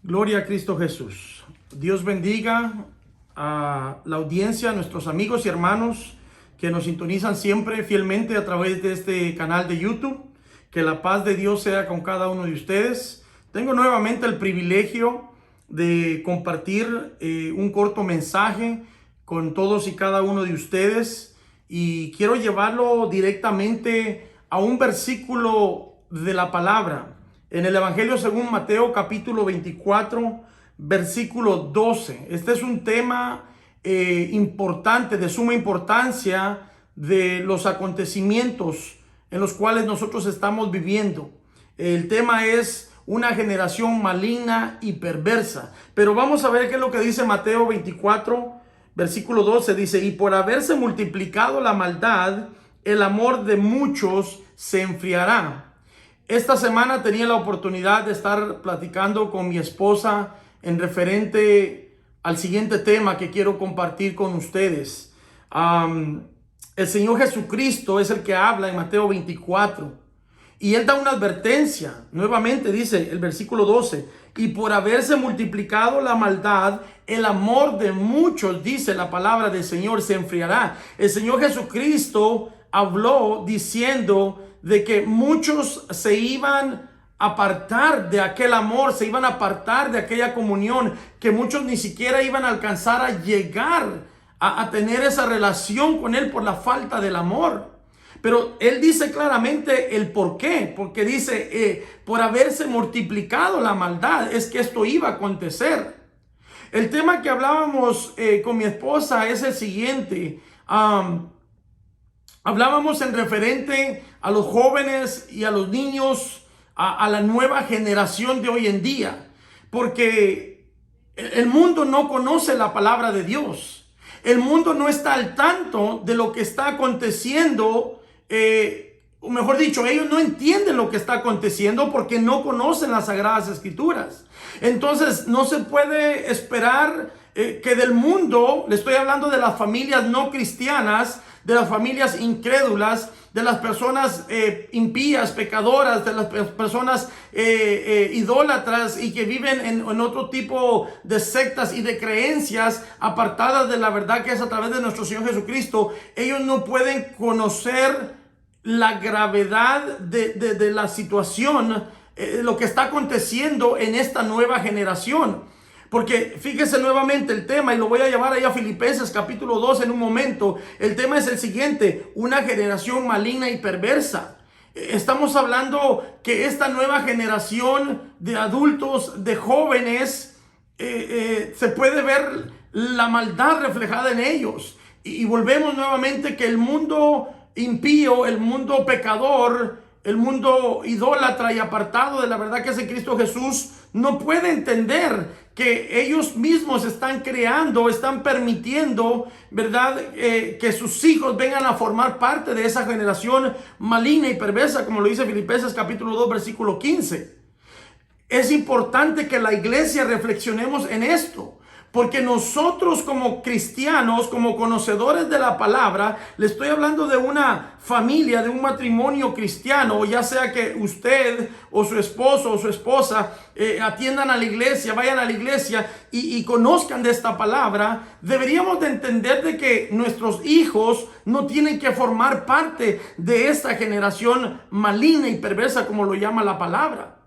Gloria a Cristo Jesús. Dios bendiga a la audiencia, a nuestros amigos y hermanos que nos sintonizan siempre fielmente a través de este canal de YouTube. Que la paz de Dios sea con cada uno de ustedes. Tengo nuevamente el privilegio de compartir un corto mensaje con todos y cada uno de ustedes, y quiero llevarlo directamente a un versículo de la palabra. En el Evangelio según Mateo capítulo 24, versículo 12. Este es un tema importante, de suma importancia, de los acontecimientos en los cuales nosotros estamos viviendo. El tema es una generación maligna y perversa. Pero vamos a ver qué es lo que dice Mateo 24, versículo 12. Dice: y por haberse multiplicado la maldad, el amor de muchos se enfriará. Esta semana tenía la oportunidad de estar platicando con mi esposa en referente al siguiente tema que quiero compartir con ustedes. El Señor Jesucristo es el que habla en Mateo 24. Y Él da una advertencia. Nuevamente dice el versículo 12: y por haberse multiplicado la maldad, el amor de muchos, dice la palabra del Señor, se enfriará. El Señor Jesucristo habló diciendo de que muchos se iban a apartar de aquel amor, se iban a apartar de aquella comunión, que muchos ni siquiera iban a alcanzar a llegar a tener esa relación con Él por la falta del amor. Pero Él dice claramente el por qué, porque dice, por haberse multiplicado la maldad, es que esto iba a acontecer. El tema que hablábamos con mi esposa es el siguiente. Hablábamos en referente a los jóvenes y a los niños, a la nueva generación de hoy en día, porque el mundo no conoce la palabra de Dios. El mundo no está al tanto de lo que está aconteciendo. O mejor dicho, ellos no entienden lo que está aconteciendo porque no conocen las Sagradas Escrituras. Entonces no se puede esperar que del mundo, le estoy hablando de las familias no cristianas, de las familias incrédulas, de las personas impías, pecadoras, de las personas idólatras y que viven en otro tipo de sectas y de creencias apartadas de la verdad que es a través de nuestro Señor Jesucristo. Ellos no pueden conocer la gravedad de la situación, lo que está aconteciendo en esta nueva generación. Porque fíjese nuevamente el tema, y lo voy a llevar ahí a Filipenses capítulo 2 en un momento. El tema es el siguiente: una generación maligna y perversa. Estamos hablando que esta nueva generación de adultos, de jóvenes, se puede ver la maldad reflejada en ellos. Y volvemos nuevamente que el mundo impío, el mundo pecador, el mundo idólatra y apartado de la verdad que es en Cristo Jesús, no puede entender que ellos mismos están creando, están permitiendo, ¿verdad? Que sus hijos vengan a formar parte de esa generación maligna y perversa, como lo dice Filipenses capítulo 2, versículo 15. Es importante que la iglesia reflexionemos en esto, porque nosotros como cristianos, como conocedores de la palabra, le estoy hablando de una familia, de un matrimonio cristiano, ya sea que usted o su esposo o su esposa atiendan a la iglesia, vayan a la iglesia y conozcan de esta palabra. Deberíamos de entender de que nuestros hijos no tienen que formar parte de esta generación maligna y perversa, como lo llama la palabra.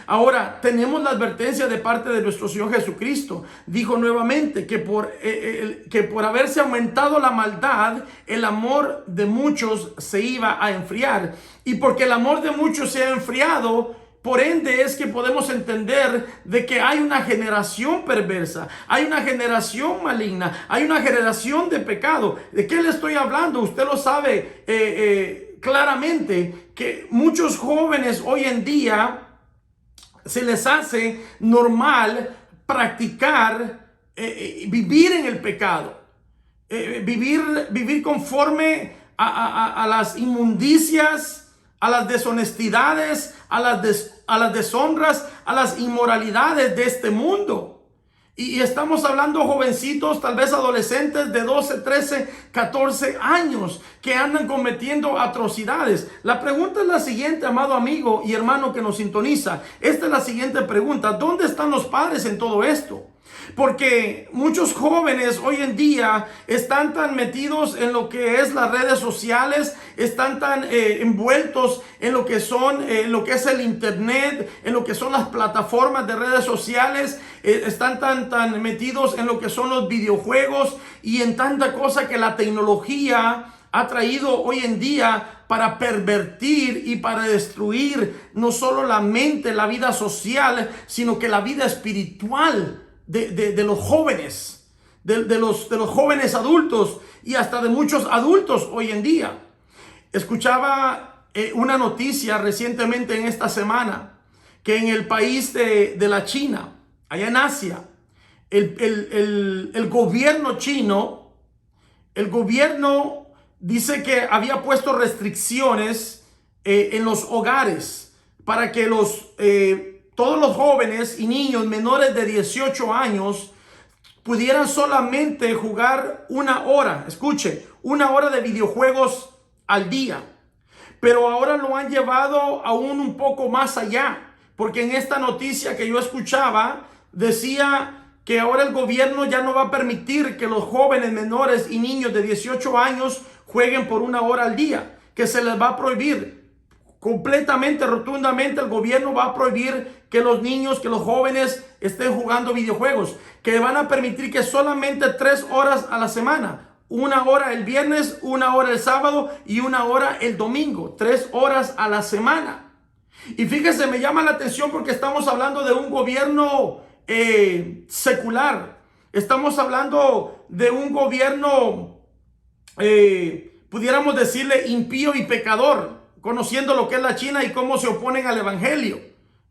Ahora, tenemos la advertencia de parte de nuestro Señor Jesucristo. Dijo nuevamente que por haberse aumentado la maldad, el amor de muchos se iba a enfriar. Y porque el amor de muchos se ha enfriado, por ende es que podemos entender de que hay una generación perversa, hay una generación maligna, hay una generación de pecado. ¿De qué le estoy hablando? Usted lo sabe claramente, que muchos jóvenes hoy en día se les hace normal practicar, vivir en el pecado, vivir conforme a las inmundicias, a las deshonestidades, a las deshonras, a las inmoralidades de este mundo. Y estamos hablando jovencitos, tal vez adolescentes de 12, 13, 14 años que andan cometiendo atrocidades. La pregunta es la siguiente, amado amigo y hermano que nos sintoniza. Esta es la siguiente pregunta. ¿Dónde están los padres en todo esto? Porque muchos jóvenes hoy en día están tan metidos en lo que es las redes sociales, están tan envueltos en lo que son, lo que es el internet, en lo que son las plataformas de redes sociales, están tan metidos en lo que son los videojuegos y en tanta cosa que la tecnología ha traído hoy en día para pervertir y para destruir no solo la mente, la vida social, sino que la vida espiritual de los jóvenes, de los jóvenes adultos y hasta de muchos adultos hoy en día. Escuchaba una noticia recientemente en esta semana que en el país de la China, allá en Asia, el gobierno chino, el gobierno dice que había puesto restricciones en los hogares para que todos los jóvenes y niños menores de 18 años pudieran solamente jugar una hora, escuche, una hora de videojuegos al día. Pero ahora lo han llevado aún un poco más allá, porque en esta noticia que yo escuchaba decía que ahora el gobierno ya no va a permitir que los jóvenes menores y niños de 18 años jueguen por una hora al día, que se les va a prohibir. Completamente, rotundamente, el gobierno va a prohibir que los niños, que los jóvenes estén jugando videojuegos, que van a permitir que solamente 3 horas a la semana, una hora el viernes, una hora el sábado y una hora el domingo, 3 horas a la semana. Y fíjese, me llama la atención porque estamos hablando de un gobierno secular, estamos hablando de un gobierno, pudiéramos decirle impío y pecador, conociendo lo que es la China y cómo se oponen al evangelio,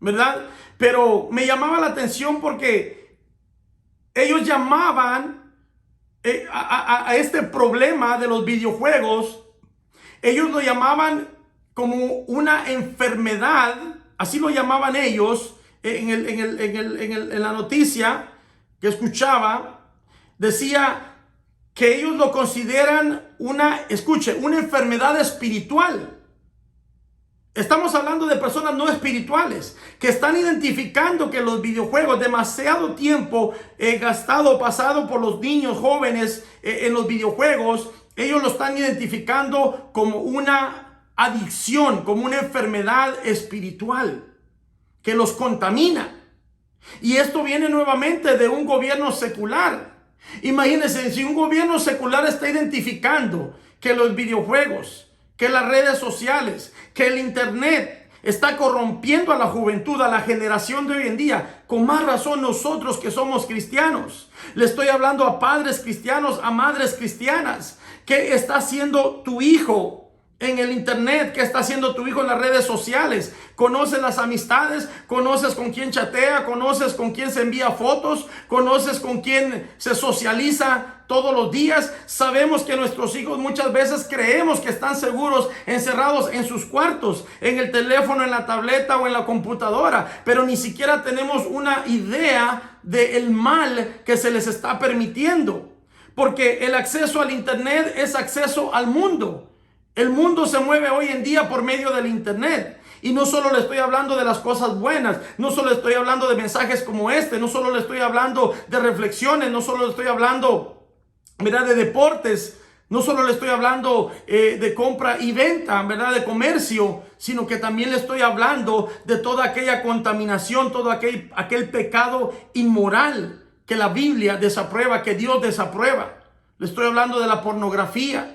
¿verdad? Pero me llamaba la atención porque ellos llamaban a este problema de los videojuegos, ellos lo llamaban como una enfermedad, así lo llamaban ellos en la noticia que escuchaba, decía que ellos lo consideran una enfermedad espiritual. Estamos hablando de personas no espirituales que están identificando que los videojuegos, demasiado tiempo gastado, pasado por los niños jóvenes en los videojuegos, ellos lo están identificando como una adicción, como una enfermedad espiritual que los contamina. Y esto viene nuevamente de un gobierno secular. Imagínense, si un gobierno secular está identificando que los videojuegos, que las redes sociales, que el internet está corrompiendo a la juventud, a la generación de hoy en día, con más razón nosotros que somos cristianos. Le estoy hablando a padres cristianos, a madres cristianas. ¿Qué está haciendo tu hijo en el internet? ¿Qué está haciendo tu hijo en las redes sociales? ¿Conoces las amistades? ¿Conoces con quién chatea? ¿Conoces con quién se envía fotos? ¿Conoces con quién se socializa todos los días? Sabemos que nuestros hijos muchas veces creemos que están seguros, encerrados en sus cuartos, en el teléfono, en la tableta o en la computadora, pero ni siquiera tenemos una idea del mal que se les está permitiendo, porque el acceso al internet es acceso al mundo. El mundo se mueve hoy en día por medio del internet. Y no solo le estoy hablando de las cosas buenas, no solo le estoy hablando de mensajes como este, no solo le estoy hablando de reflexiones, no solo le estoy hablando, ¿verdad?, de deportes, no solo le estoy hablando de compra y venta, ¿verdad?, de comercio, sino que también le estoy hablando de toda aquella contaminación, todo aquel pecado inmoral que la Biblia desaprueba, que Dios desaprueba. Le estoy hablando de la pornografía.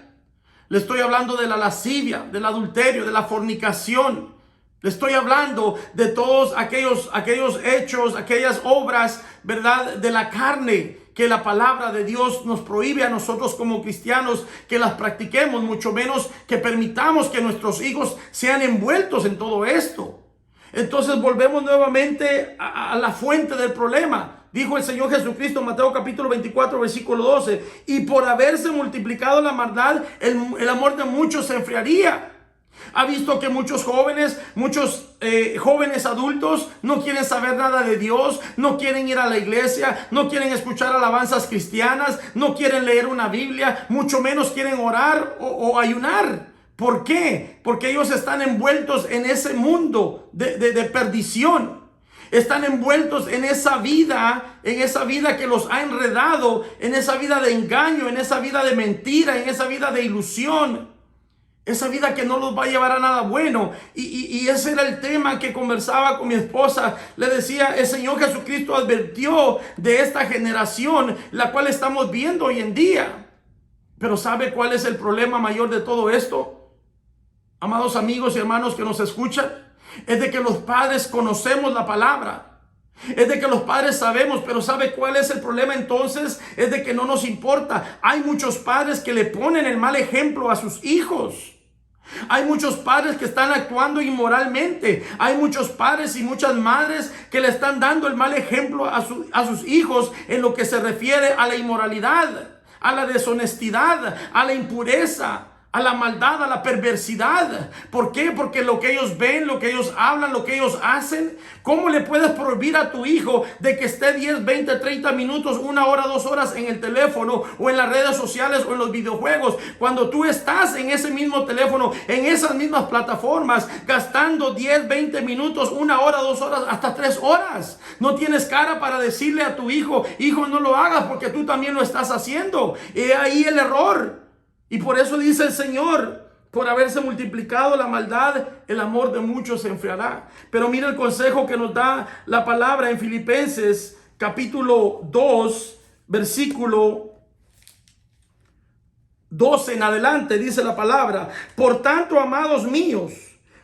Le estoy hablando de la lascivia, del adulterio, de la fornicación. Le estoy hablando de todos aquellos hechos, aquellas obras, ¿verdad?, de la carne que la palabra de Dios nos prohíbe a nosotros como cristianos que las practiquemos, mucho menos que permitamos que nuestros hijos sean envueltos en todo esto. Entonces volvemos nuevamente a la fuente del problema. Dijo el Señor Jesucristo en Mateo capítulo 24, versículo 12, y por haberse multiplicado la maldad, el amor de muchos se enfriaría. Ha visto que muchos jóvenes, jóvenes adultos no quieren saber nada de Dios, no quieren ir a la iglesia, no quieren escuchar alabanzas cristianas, no quieren leer una Biblia, mucho menos quieren orar o ayunar. ¿Por qué? Porque ellos están envueltos en ese mundo de perdición. Están envueltos en esa vida que los ha enredado, en esa vida de engaño, en esa vida de mentira, en esa vida de ilusión, esa vida que no los va a llevar a nada bueno. Y ese era el tema que conversaba con mi esposa. Le decía, el Señor Jesucristo advirtió de esta generación, la cual estamos viendo hoy en día. Pero ¿sabe cuál es el problema mayor de todo esto? Amados amigos y hermanos que nos escuchan, es de que los padres conocemos la palabra, es de que los padres sabemos, pero ¿sabe cuál es el problema entonces? Es de que no nos importa. Hay muchos padres que le ponen el mal ejemplo a sus hijos. Hay muchos padres que están actuando inmoralmente. Hay muchos padres y muchas madres que le están dando el mal ejemplo a sus hijos en lo que se refiere a la inmoralidad, a la deshonestidad, a la impureza, a la maldad, a la perversidad. ¿Por qué? Porque lo que ellos ven, lo que ellos hablan, lo que ellos hacen. ¿Cómo le puedes prohibir a tu hijo de que esté 10, 20, 30 minutos, 1 hora, 2 horas en el teléfono o en las redes sociales o en los videojuegos, cuando tú estás en ese mismo teléfono, en esas mismas plataformas, gastando 10, 20 minutos, 1 hora, 2 horas, hasta 3 horas? No tienes cara para decirle a tu hijo, hijo, no lo hagas porque tú también lo estás haciendo. He ahí el error. Y por eso dice el Señor, por haberse multiplicado la maldad, el amor de muchos se enfriará. Pero mira el consejo que nos da la palabra en Filipenses capítulo 2, versículo 12 en adelante, dice la palabra: por tanto, amados míos,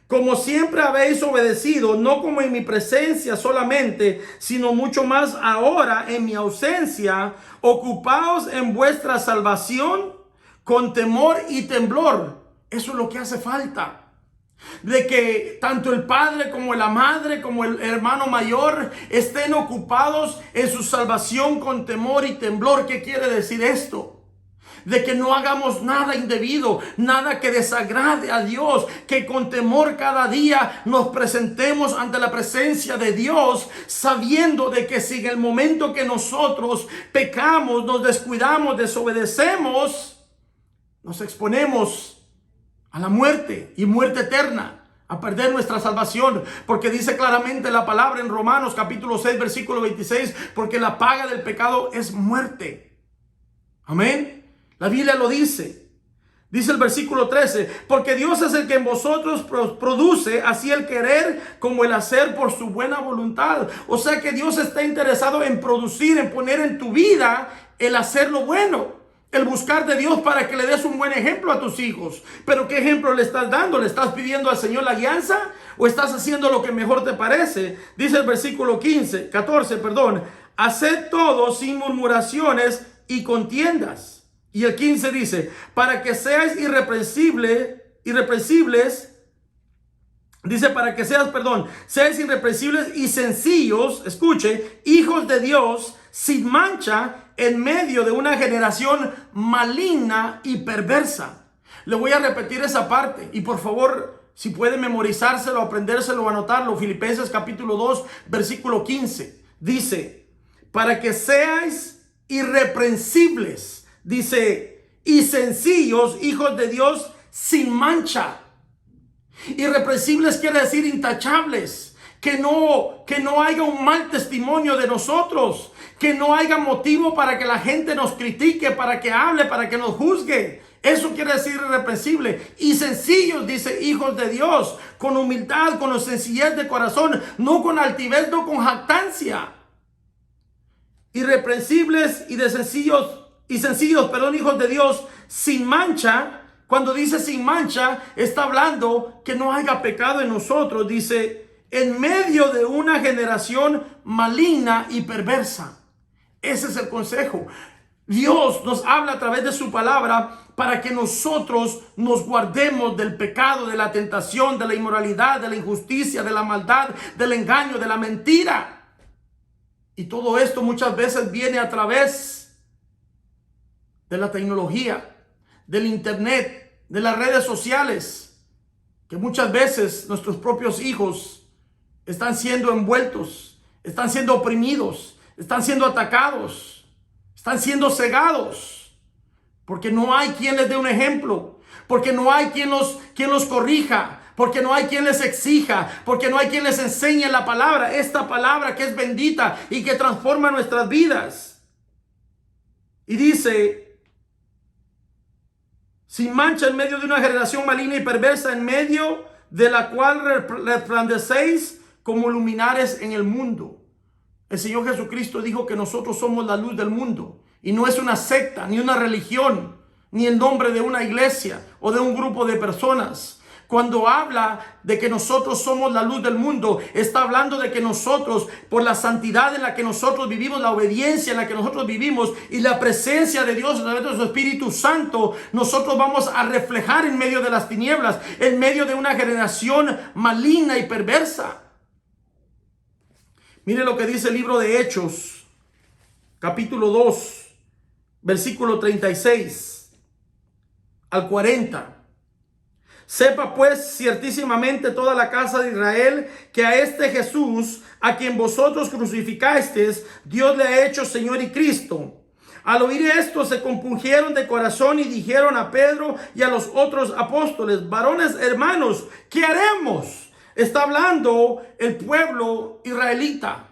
como siempre habéis obedecido, no como en mi presencia solamente, sino mucho más ahora en mi ausencia, ocupaos en vuestra salvación con temor y temblor. Eso es lo que hace falta. De que tanto el padre como la madre como el hermano mayor estén ocupados en su salvación con temor y temblor. ¿Qué quiere decir esto? De que no hagamos nada indebido, nada que desagrade a Dios, que con temor cada día nos presentemos ante la presencia de Dios, sabiendo de que si en el momento que nosotros pecamos, nos descuidamos, desobedecemos, nos exponemos a la muerte y muerte eterna, a perder nuestra salvación, porque dice claramente la palabra en Romanos capítulo 6 versículo 26, porque la paga del pecado es muerte. Amén. La Biblia lo dice. Dice el versículo 13, porque Dios es el que en vosotros produce así el querer como el hacer por su buena voluntad. O sea que Dios está interesado en producir, en poner en tu vida el hacer lo bueno. El buscar de Dios para que le des un buen ejemplo a tus hijos. Pero ¿qué ejemplo le estás dando? ¿Le estás pidiendo al Señor la guianza? ¿O estás haciendo lo que mejor te parece? Dice el versículo 14, haced todo sin murmuraciones y contiendas. Y el 15 dice, para que seáis irreprensibles, seáis irreprensibles y sencillos, escuche, hijos de Dios, sin mancha, en medio de una generación maligna y perversa. Le voy a repetir esa parte y por favor, si puede memorizárselo, aprendérselo o anotarlo. Filipenses capítulo 2, versículo 15. Dice, para que seáis irreprensibles, dice, y sencillos, hijos de Dios, sin mancha. Irreprensibles quiere decir intachables. Que no haya un mal testimonio de nosotros, que no haya motivo para que la gente nos critique, para que hable, para que nos juzgue. Eso quiere decir irreprensible. Y sencillos, dice, hijos de Dios, con humildad, con sencillez de corazón, no con altivez, no con jactancia. Irreprensibles y sencillos, hijos de Dios, sin mancha. Cuando dice sin mancha, está hablando que no haya pecado en nosotros, dice, en medio de una generación maligna y perversa. Ese es el consejo. Dios nos habla a través de su palabra para que nosotros nos guardemos del pecado, de la tentación, de la inmoralidad, de la injusticia, de la maldad, del engaño, de la mentira. Y todo esto muchas veces viene a través de la tecnología, del internet, de las redes sociales. que muchas veces nuestros propios hijos están siendo envueltos, están siendo oprimidos, están siendo atacados, están siendo cegados, porque no hay quien les dé un ejemplo, porque no hay quien los corrija, porque no hay quien les exija, porque no hay quien les enseñe la palabra, esta palabra que es bendita y que transforma nuestras vidas. Y dice, sin mancha en medio de una generación maligna y perversa, en medio de la cual resplandecéis como luminares en el mundo. El Señor Jesucristo dijo que nosotros somos la luz del mundo. Y no es una secta, ni una religión, ni el nombre de una iglesia o de un grupo de personas. Cuando habla de que nosotros somos la luz del mundo, está hablando de que nosotros, por la santidad en la que nosotros vivimos, la obediencia en la que nosotros vivimos y la presencia de Dios a través de su Espíritu Santo, nosotros vamos a reflejar en medio de las tinieblas, en medio de una generación maligna y perversa. Mire lo que dice el libro de Hechos, capítulo 2, versículo 36 al 40. Sepa pues ciertísimamente toda la casa de Israel que a este Jesús, a quien vosotros crucificasteis, Dios le ha hecho Señor y Cristo. Al oír esto se compungieron de corazón y dijeron a Pedro y a los otros apóstoles: varones hermanos, ¿qué haremos? Está hablando el pueblo israelita.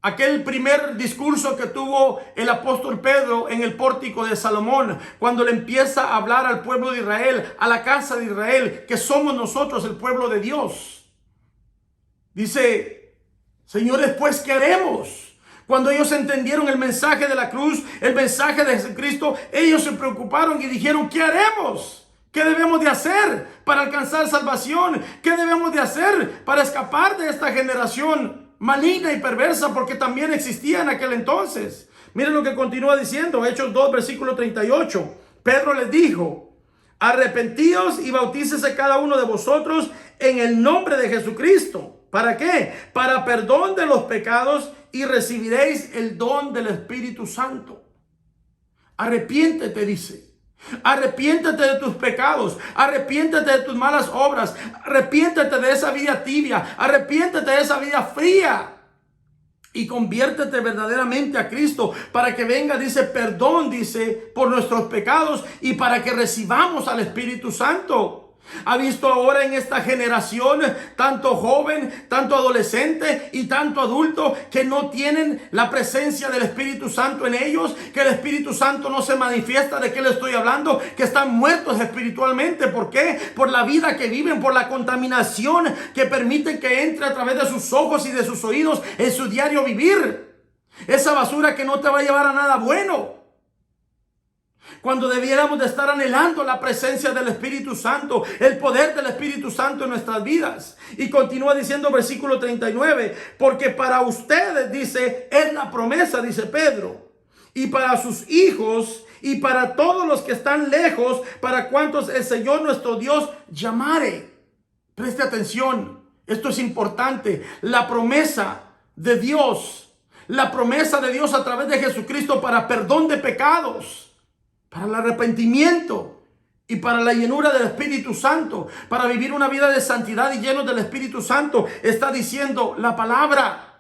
Aquel primer discurso que tuvo el apóstol Pedro en el pórtico de Salomón, cuando le empieza a hablar al pueblo de Israel, a la casa de Israel, que somos nosotros el pueblo de Dios. Dice: señores, pues, ¿qué haremos? Cuando ellos entendieron el mensaje de la cruz, el mensaje de Jesucristo, ellos se preocuparon y dijeron: ¿qué haremos? ¿Qué debemos de hacer para alcanzar salvación? ¿Qué debemos de hacer para escapar de esta generación maligna y perversa? Porque también existía en aquel entonces. Miren lo que continúa diciendo, Hechos 2, versículo 38. Pedro les dijo: arrepentíos y bautícese cada uno de vosotros en el nombre de Jesucristo. ¿Para qué? Para perdón de los pecados, y recibiréis el don del Espíritu Santo. Arrepiéntete, dice. Arrepiéntete de tus pecados, arrepiéntete de tus malas obras, arrepiéntete de esa vida tibia, arrepiéntete de esa vida fría y conviértete verdaderamente a Cristo para que venga, dice, perdón, dice, por nuestros pecados y para que recibamos al Espíritu Santo. ¿Ha visto ahora en esta generación tanto joven, tanto adolescente y tanto adulto que no tienen la presencia del Espíritu Santo en ellos? Que el Espíritu Santo no se manifiesta. ¿De qué le estoy hablando? Que están muertos espiritualmente. ¿Por qué? Por la vida que viven, por la contaminación que permiten que entre a través de sus ojos y de sus oídos en su diario vivir. Esa basura que no te va a llevar a nada bueno. Cuando debiéramos de estar anhelando la presencia del Espíritu Santo, el poder del Espíritu Santo en nuestras vidas. Y continúa diciendo versículo 39, porque para ustedes, dice, es la promesa, dice Pedro, y para sus hijos y para todos los que están lejos, para cuantos el Señor nuestro Dios llamare. Preste atención, esto es importante, la promesa de Dios a través de Jesucristo para perdón de pecados, para el arrepentimiento y para la llenura del Espíritu Santo, para vivir una vida de santidad y llenos del Espíritu Santo. Está diciendo la palabra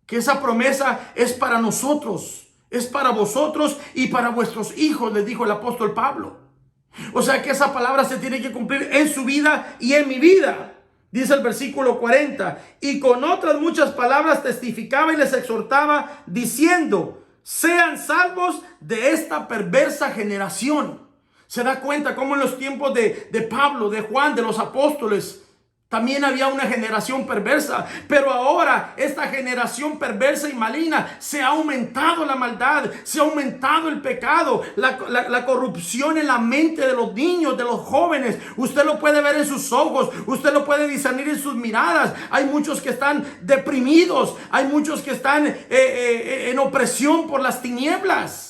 que esa promesa es para nosotros, es para vosotros y para vuestros hijos, les dijo el apóstol Pablo. O sea que esa palabra se tiene que cumplir en su vida y en mi vida. Dice el versículo 40, y con otras muchas palabras testificaba y les exhortaba diciendo: sean salvos de esta perversa generación. Se da cuenta cómo en los tiempos de Pablo, de Juan, de los apóstoles, también había una generación perversa. Pero ahora esta generación perversa y maligna, se ha aumentado la maldad, se ha aumentado el pecado, la corrupción en la mente de los niños, de los jóvenes. Usted lo puede ver en sus ojos, usted lo puede discernir en sus miradas. Hay muchos que están deprimidos, hay muchos que están en opresión por las tinieblas.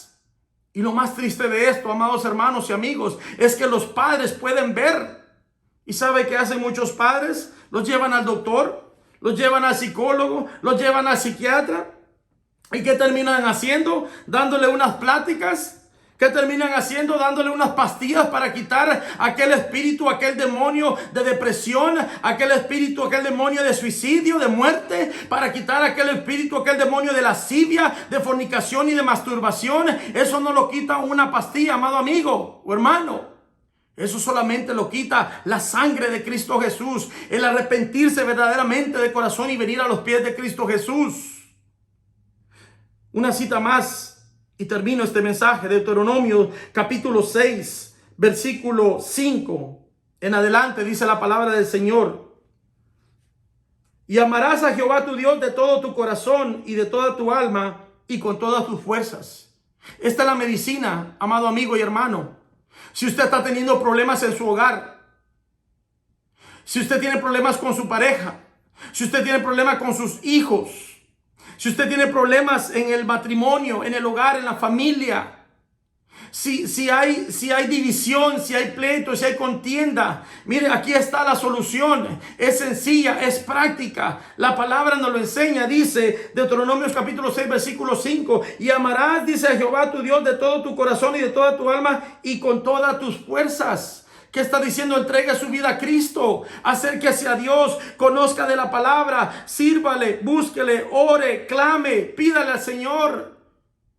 Y lo más triste de esto, amados hermanos y amigos, es que los padres pueden ver. ¿Y sabe qué hacen muchos padres? Los llevan al doctor, los llevan al psicólogo, los llevan al psiquiatra. ¿Y qué terminan haciendo? Dándole unas pláticas ¿Qué terminan haciendo? Dándole unas pastillas para quitar aquel espíritu, aquel demonio de depresión, aquel espíritu, aquel demonio de suicidio, de muerte, para quitar aquel espíritu, aquel demonio de lascivia, de fornicación y de masturbación. Eso no lo quita una pastilla, amado amigo o hermano. Eso solamente lo quita la sangre de Cristo Jesús, el arrepentirse verdaderamente de corazón y venir a los pies de Cristo Jesús. Una cita más. Y termino este mensaje, Deuteronomio capítulo 6, versículo 5. En adelante dice la palabra del Señor. Y amarás a Jehová tu Dios de todo tu corazón y de toda tu alma y con todas tus fuerzas. Esta es la medicina, amado amigo y hermano. Si usted está teniendo problemas en su hogar, si usted tiene problemas con su pareja, si usted tiene problemas con sus hijos, si usted tiene problemas en el matrimonio, en el hogar, en la familia, si hay división, si hay pleito, si hay contienda, mire, aquí está la solución. Es sencilla, es práctica. La palabra nos lo enseña. Dice Deuteronomio capítulo 6, versículo 5. Y amarás, dice, a Jehová tu Dios de todo tu corazón y de toda tu alma y con todas tus fuerzas. ¿Qué está diciendo? Entregue su vida a Cristo, acérquese a Dios, conozca de la palabra, sírvale, búsquele, ore, clame, pídale al Señor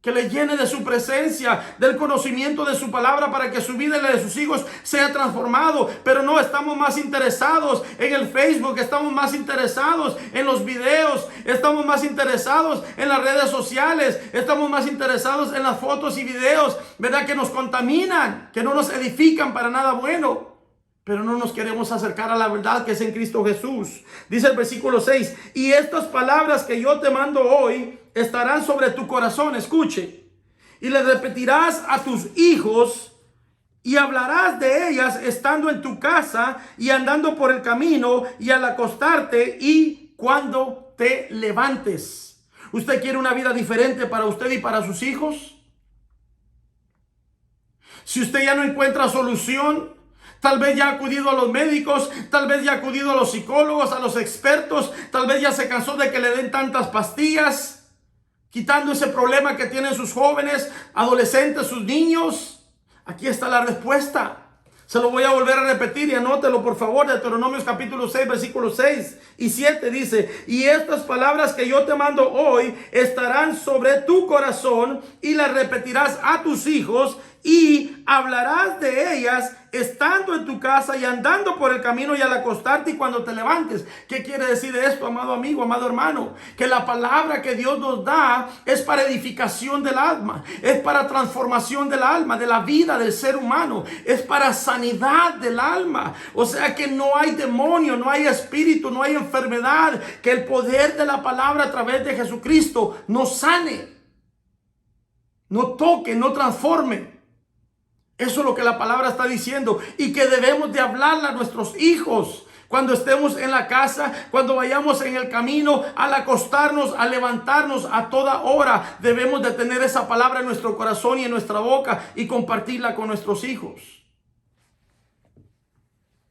que le llene de su presencia, del conocimiento de su palabra, para que su vida y la de sus hijos sea transformado. Pero no, estamos más interesados en el Facebook, estamos más interesados en los videos, estamos más interesados en las redes sociales, estamos más interesados en las fotos y videos, ¿verdad? Que nos contaminan, que no nos edifican para nada bueno. Pero no nos queremos acercar a la verdad que es en Cristo Jesús. Dice el versículo 6. Y estas palabras que yo te mando hoy estarán sobre tu corazón. Escuche. Y les repetirás a tus hijos y hablarás de ellas estando en tu casa y andando por el camino y al acostarte y cuando te levantes. ¿Usted quiere una vida diferente para usted y para sus hijos? Si usted ya no encuentra solución, tal vez ya ha acudido a los médicos, tal vez ya ha acudido a los psicólogos, a los expertos, tal vez ya se cansó de que le den tantas pastillas, quitando ese problema que tienen sus jóvenes, adolescentes, sus niños. Aquí está la respuesta. Se lo voy a volver a repetir y anótelo por favor. Deuteronomio capítulo 6, versículos 6 y 7 dice: y estas palabras que yo te mando hoy estarán sobre tu corazón y las repetirás a tus hijos y hablarás de ellas estando en tu casa y andando por el camino y al acostarte y cuando te levantes. ¿Qué quiere decir esto, amado amigo, amado hermano? Que la palabra que Dios nos da es para edificación del alma, es para transformación del alma, de la vida del ser humano, es para sanidad del alma. O sea que no hay demonio, no hay espíritu, no hay enfermedad que el poder de la palabra a través de Jesucristo nos sane, no toque, no transforme. Eso es lo que la palabra está diciendo, y que debemos de hablarle a nuestros hijos cuando estemos en la casa, cuando vayamos en el camino, al acostarnos, al levantarnos, a toda hora. Debemos de tener esa palabra en nuestro corazón y en nuestra boca y compartirla con nuestros hijos.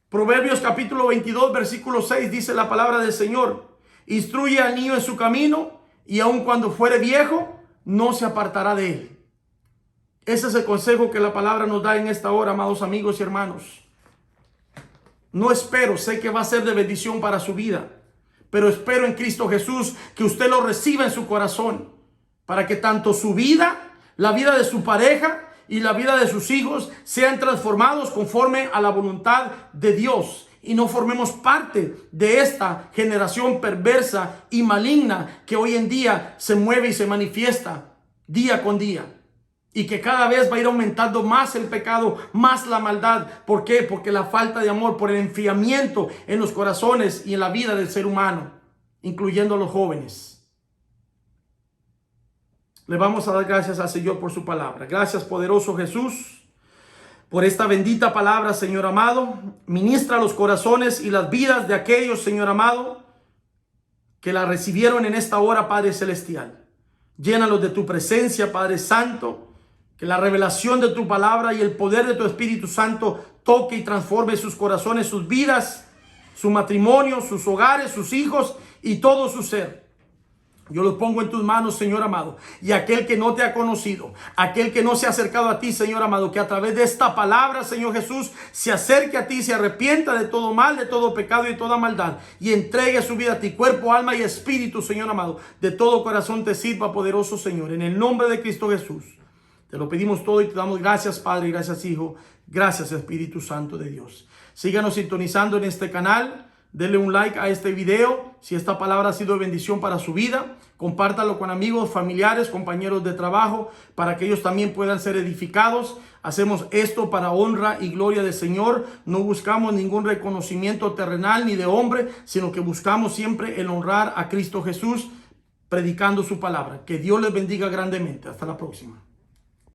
Proverbios capítulo 22, versículo 6 dice la palabra del Señor: instruye al niño en su camino y aun cuando fuere viejo, no se apartará de él. Ese es el consejo que la palabra nos da en esta hora, amados amigos y hermanos. No espero, sé que va a ser de bendición para su vida, pero espero en Cristo Jesús que usted lo reciba en su corazón, para que tanto su vida, la vida de su pareja y la vida de sus hijos sean transformados conforme a la voluntad de Dios, y no formemos parte de esta generación perversa y maligna que hoy en día se mueve y se manifiesta día con día. Y que cada vez va a ir aumentando más el pecado, más la maldad. ¿Por qué? Porque la falta de amor, por el enfriamiento en los corazones y en la vida del ser humano, incluyendo a los jóvenes. Le vamos a dar gracias al Señor por su palabra. Gracias, poderoso Jesús, por esta bendita palabra, Señor amado. Ministra los corazones y las vidas de aquellos, Señor amado, que la recibieron en esta hora, Padre Celestial. Llénalos de tu presencia, Padre Santo. Que la revelación de tu palabra y el poder de tu Espíritu Santo toque y transforme sus corazones, sus vidas, su matrimonio, sus hogares, sus hijos y todo su ser. Yo los pongo en tus manos, Señor amado. Y aquel que no te ha conocido, aquel que no se ha acercado a ti, Señor amado, que a través de esta palabra, Señor Jesús, se acerque a ti, se arrepienta de todo mal, de todo pecado y toda maldad, y entregue su vida a ti, cuerpo, alma y espíritu, Señor amado. De todo corazón te sirva, poderoso Señor. En el nombre de Cristo Jesús, te lo pedimos todo y te damos gracias, Padre, y gracias, Hijo. Gracias, Espíritu Santo de Dios. Síganos sintonizando en este canal. Denle un like a este video. Si esta palabra ha sido de bendición para su vida, compártalo con amigos, familiares, compañeros de trabajo, para que ellos también puedan ser edificados. Hacemos esto para honra y gloria del Señor. No buscamos ningún reconocimiento terrenal ni de hombre, sino que buscamos siempre el honrar a Cristo Jesús, predicando su palabra. Que Dios les bendiga grandemente. Hasta la próxima.